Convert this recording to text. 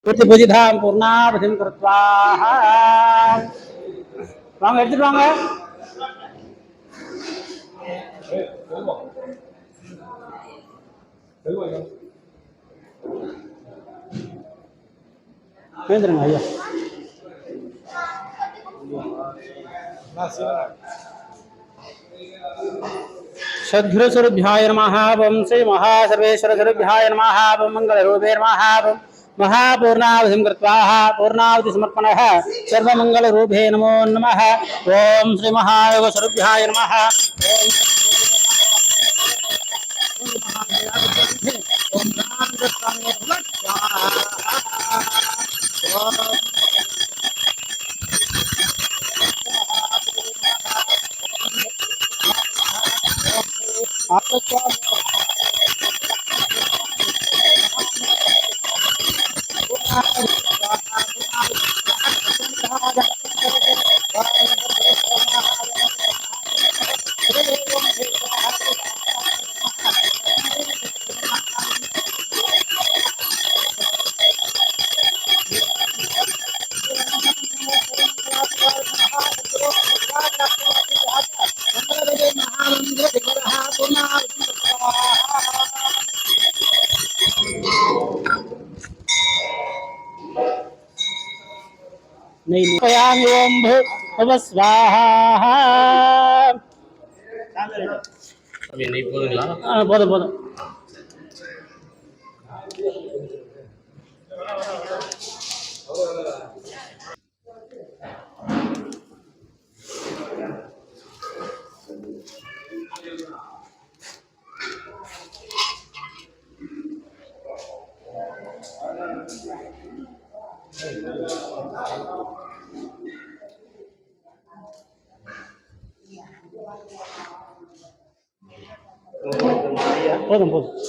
பூஜிதாம் பூர்ணாவதிம் கிருத்வா வாங்க எடுத்துட்டு வாங்க. வேந்துருங்க ஐயா. सद्गुरुस्वरूभ्याय नमः। ओं श्री महासर्वेश्वरस्वरूभ्याय नमः। ओं मंगलरूपे नमः। ओं महापूर्णावधिं कृत्वा पूर्णावधि समर्पणः सर्वमंगलरूपे नमो नमः। ओं श्री महायोगस्वरूभ्याय नमः। ओम भूर्भुवः स्वाहा। போதும் போதும். போதும் போதும்.